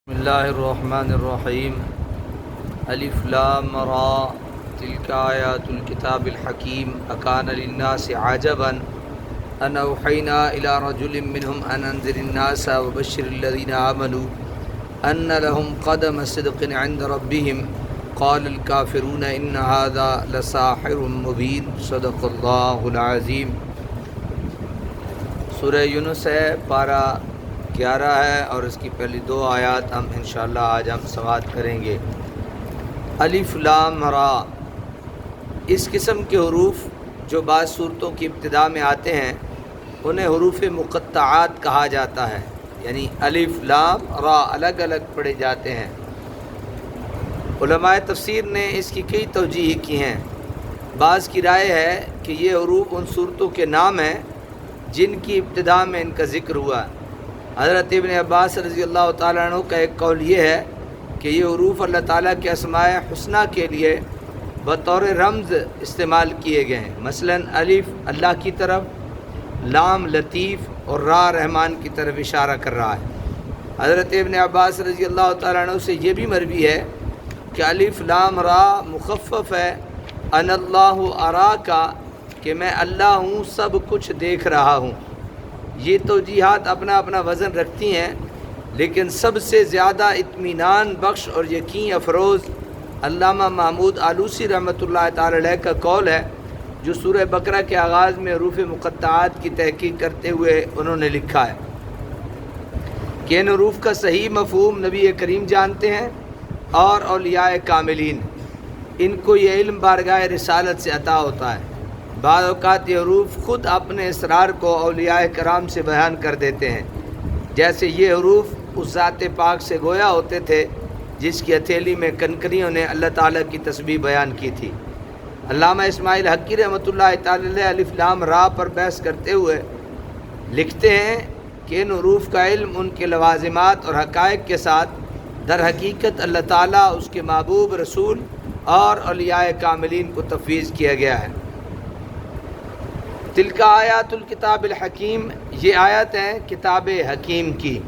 بسم اللہ الرحمن الرحیم الف لام را تلک آیات الکتاب الحکیم اکان للناس عجبا ان اوحینا الی رجل منهم ان انذر الناس وبشر الذین آمنوا ان لهم قدم صدق عند ربهم قال الکافرون ان هذا لساحر مبین صدق اللہ العظیم۔ سورہ یونس ہے، پارہ 11 ہے اور اس کی پہلی 2 آیات ہم انشاءاللہ آج ہم سماعت کریں گے۔ الف لام را، اس قسم کے حروف جو بعض صورتوں کی ابتدا میں آتے ہیں انہیں حروف مقطعات کہا جاتا ہے، یعنی الف لام را الگ الگ پڑھے جاتے ہیں۔ علماء تفسیر نے اس کی کئی توجیہ کی ہیں۔ بعض کی رائے ہے کہ یہ حروف ان صورتوں کے نام ہیں جن کی ابتدا میں ان کا ذکر ہوا۔ حضرت ابن عباس رضی اللہ تعالیٰ عنہ کا ایک قول یہ ہے کہ یہ حروف اللہ تعالیٰ کے اسماء حسنہ کے لیے بطور رمز استعمال کیے گئے ہیں۔ مثلا الف اللہ کی طرف، لام لطیف اور را رحمان کی طرف اشارہ کر رہا ہے۔ حضرت ابن عباس رضی اللہ تعالیٰ عنہ سے یہ بھی مروی ہے کہ الف لام را مخفف ہے ان اللہ ارا کا، کہ میں اللہ ہوں سب کچھ دیکھ رہا ہوں۔ یہ توجیہات اپنا اپنا وزن رکھتی ہیں، لیکن سب سے زیادہ اطمینان بخش اور یقین افروز علامہ محمود آلوسی رحمۃ اللہ تعالی علیہ کا قول ہے، جو سورہ بقرہ کے آغاز میں حروف مقطعات کی تحقیق کرتے ہوئے انہوں نے لکھا ہے کہ ان حروف کا صحیح مفہوم نبی کریم جانتے ہیں اور اولیاء کاملین، ان کو یہ علم بارگاہ رسالت سے عطا ہوتا ہے۔ بعض اوقات یہ حروف خود اپنے اسرار کو اولیاء کرام سے بیان کر دیتے ہیں، جیسے یہ حروف اس ذات پاک سے گویا ہوتے تھے جس کی ہتھیلی میں کنکریوں نے اللہ تعالیٰ کی تسبیح بیان کی تھی۔ علامہ اسماعیل حقی رحمۃ اللہ تعالی علیہ الف لام را پر بحث کرتے ہوئے لکھتے ہیں کہ ان حروف کا علم ان کے لوازمات اور حقائق کے ساتھ در حقیقت اللہ تعالیٰ، اس کے محبوب رسول اور اولیاء کاملین کو تفویض کیا گیا ہے۔ تلک آیات الکتاب الحکیم، یہ آیت ہیں کتاب حکیم کی۔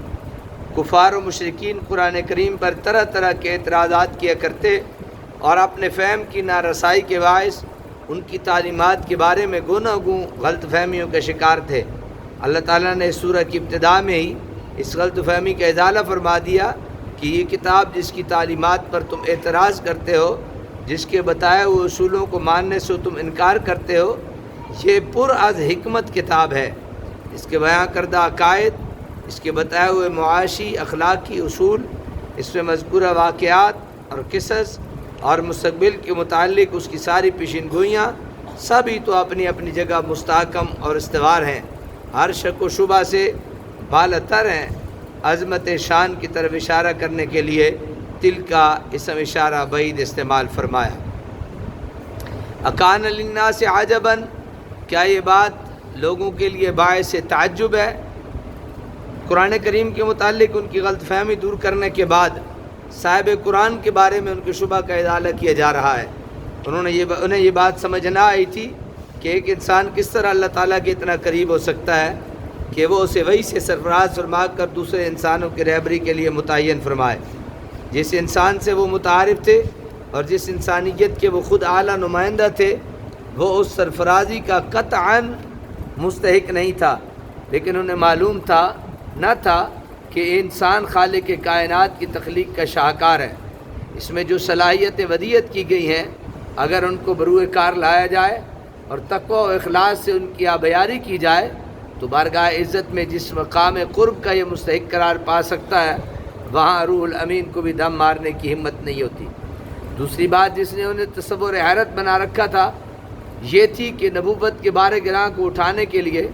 کفار و مشرکین قرآن کریم پر طرح طرح کے اعتراضات کیا کرتے اور اپنے فہم کی نارسائی کے باعث ان کی تعلیمات کے بارے میں گونہ گوں غلط فہمیوں کا شکار تھے۔ اللہ تعالیٰ نے اس سورہ کی ابتدا میں ہی اس غلط فہمی کا ازالہ فرما دیا کہ یہ کتاب جس کی تعلیمات پر تم اعتراض کرتے ہو، جس کے بتائے ہوئے اصولوں کو ماننے سے تم انکار کرتے ہو، یہ پر از حکمت کتاب ہے۔ اس کے بیان کردہ عقائد، اس کے بتائے ہوئے معاشی اخلاقی اصول، اس میں مذکورہ واقعات اور قصص اور مستقبل کے متعلق اس کی ساری پیشین گوئیاں سبھی تو اپنی اپنی جگہ مستحکم اور استوار ہیں، ہر شک و شبہ سے بالاتر ہیں۔ عظمت شان کی طرف اشارہ کرنے کے لیے تل کا اسم اشارہ بعید استعمال فرمایا۔ اکان للناس عجبا، کیا یہ بات لوگوں کے لیے باعث تعجب ہے؟ قرآن کریم کے متعلق ان کی غلط فہمی دور کرنے کے بعد صاحب قرآن کے بارے میں ان کے شبہ کا ازالہ کیا جا رہا ہے۔ انہیں یہ بات سمجھ نہ آئی تھی کہ ایک انسان کس طرح اللہ تعالیٰ کے اتنا قریب ہو سکتا ہے کہ وہ اسے وحی سے سرفراز فرما کر دوسرے انسانوں کی رہبری کے لیے متعین فرمائے۔ جس انسان سے وہ متعارف تھے اور جس انسانیت کے وہ خود اعلیٰ نمائندہ تھے، وہ اس سرفرازی کا قطعاً مستحق نہیں تھا، لیکن انہیں معلوم نہ تھا کہ انسان خالق کائنات کی تخلیق کا شاہکار ہے۔ اس میں جو صلاحیت ودیت کی گئی ہیں، اگر ان کو بروئے کار لایا جائے اور تقوی و اخلاص سے ان کی آبیاری کی جائے تو بارگاہ عزت میں جس مقام قرب کا یہ مستحق قرار پا سکتا ہے، وہاں روح الامین کو بھی دم مارنے کی ہمت نہیں ہوتی۔ دوسری بات جس نے انہیں تصور حیرت بنا رکھا تھا یہ تھی کہ نبوت کے بار گراں کو اٹھانے کے لیے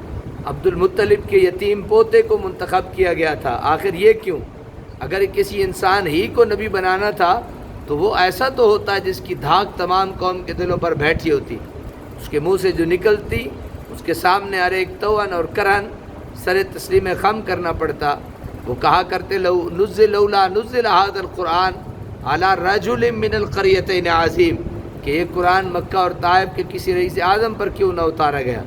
عبد المطلب کے یتیم پوتے کو منتخب کیا گیا تھا۔ آخر یہ کیوں؟ اگر کسی انسان ہی کو نبی بنانا تھا تو وہ ایسا تو ہوتا جس کی دھاک تمام قوم کے دلوں پر بیٹھی ہوتی، اس کے منہ سے جو نکلتی اس کے سامنے ہر ایک توان اور کرہن سر تسلیم خم کرنا پڑتا۔ وہ کہا کرتے لولا نزل هذا القرآن على رجل من القريتين عظیم، کہ یہ قرآن مکہ اور طائف کے کسی رئیس اعظم پر کیوں نہ اتارا گیا۔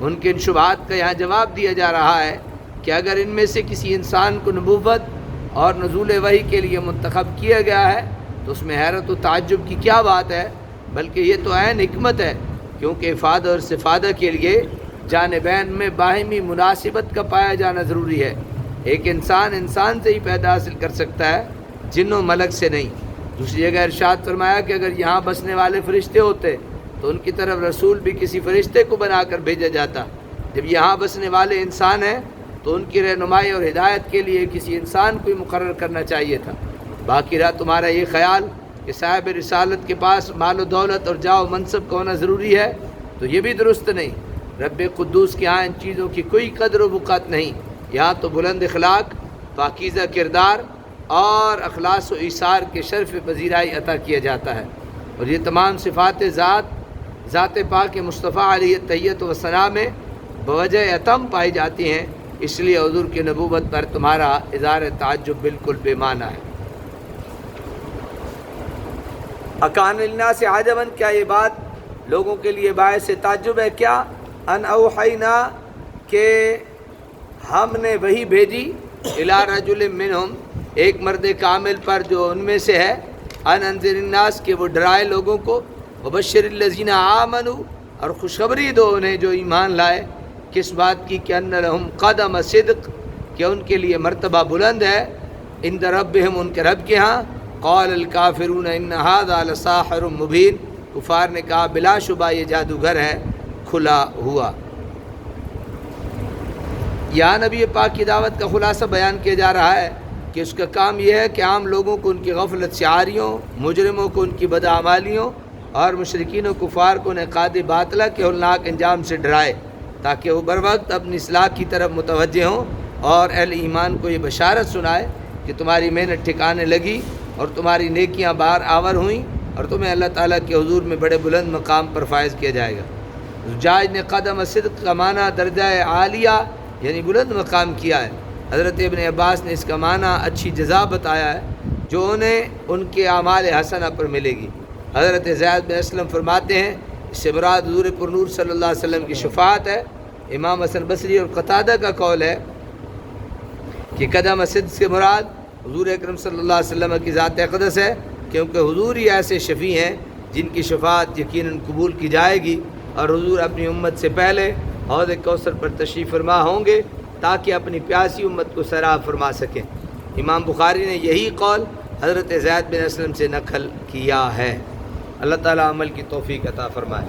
ان کے ان شبہات کا یہاں جواب دیا جا رہا ہے کہ اگر ان میں سے کسی انسان کو نبوت اور نزول وحی کے لیے منتخب کیا گیا ہے، تو اس میں حیرت و تعجب کی کیا بات ہے، بلکہ یہ تو عین حکمت ہے، کیونکہ افادہ اور استفادہ کے لیے جانبین میں باہمی مناسبت کا پایا جانا ضروری ہے۔ ایک انسان سے ہی پیدا حاصل کر سکتا ہے، جن و ملک سے نہیں۔ دوسری جگہ ارشاد فرمایا کہ اگر یہاں بسنے والے فرشتے ہوتے تو ان کی طرف رسول بھی کسی فرشتے کو بنا کر بھیجا جاتا۔ جب یہاں بسنے والے انسان ہیں تو ان کی رہنمائی اور ہدایت کے لیے کسی انسان کو ہی مقرر کرنا چاہیے تھا۔ باقی رہا تمہارا یہ خیال کہ صاحب رسالت کے پاس مال و دولت اور جاہ و منصب کا ہونا ضروری ہے، تو یہ بھی درست نہیں۔ رب قدوس کے ہاں ان چیزوں کی کوئی قدر و بقت نہیں۔ یہاں تو بلند اخلاق، پاکیزہ کردار اور اخلاص و ایثار کے شرف پذیرائی عطا کیا جاتا ہے، اور یہ تمام صفات ذات پاک مصطفیٰ علیہ التحیۃ و ثناء میں بوجہ اتم پائی جاتی ہیں، اس لیے حضور کی نبوت پر تمہارا اظہار تعجب بالکل بے معنی ہے۔ اکان للناس عجبا، کیا یہ بات لوگوں کے لیے باعث تعجب ہے کیا؟ ان اوحینا، کہ ہم نے وہی بھیجی، الی رجل منہم، ایک مرد کامل پر جو ان میں سے ہے، ان انذر الناس، کہ وہ ڈرائے لوگوں کو، وبشر الذین آمنوا، اور خوشخبری دو انہیں جو ایمان لائے، کس بات کی؟ کہ ان لہم قدم صدق، کہ ان کے لیے مرتبہ بلند ہے، عند ربہم، ان کے رب کے ہاں۔ قال الکافرون ان ھذا لساحر مبین، کفار نے کہا بلا شبہ یہ جادوگر ہے کھلا ہوا۔ یہاں نبی پاک کی دعوت کا خلاصہ بیان کیا جا رہا ہے کہ اس کا کام یہ ہے کہ عام لوگوں کو ان کی غفلت سے عاریوں، مجرموں کو ان کی بدعمالیوں، اور مشرکین و کفار کو انعقاد باطلہ کے ہولناک انجام سے ڈرائے، تاکہ وہ بر وقت اپنی اصلاح کی طرف متوجہ ہوں، اور اہل ایمان کو یہ بشارت سنائے کہ تمہاری محنت ٹھکانے لگی اور تمہاری نیکیاں بار آور ہوئیں، اور تمہیں اللہ تعالیٰ کے حضور میں بڑے بلند مقام پر فائز کیا جائے گا۔ زجاج نے قدم صدق کا معنی درجہ عالیہ یعنی بلند مقام کیا ہے۔ حضرت ابن عباس نے اس کا معنی اچھی جزا بتایا ہے جو انہیں ان کے اعمال حسنہ پر ملے گی۔ حضرت زید بن اسلم فرماتے ہیں اس سے مراد حضور پر نور صلی اللہ علیہ وسلم کی شفاعت ہے۔ امام حسن بصری اور قتادہ کا قول ہے کہ قدم صدق سے مراد حضور اکرم صلی اللہ علیہ وسلم کی ذات اقدس ہے، کیونکہ حضور ہی ایسے شفیع ہیں جن کی شفاعت یقیناً قبول کی جائے گی، اور حضور اپنی امت سے پہلے حوض کوثر پر تشریف فرما ہوں گے تاکہ اپنی پیاسی امت کو سیراب فرما سکیں۔ امام بخاری نے یہی قول حضرت زید بن اسلم سے نقل کیا ہے۔ اللہ تعالیٰ عمل کی توفیق عطا فرمائے۔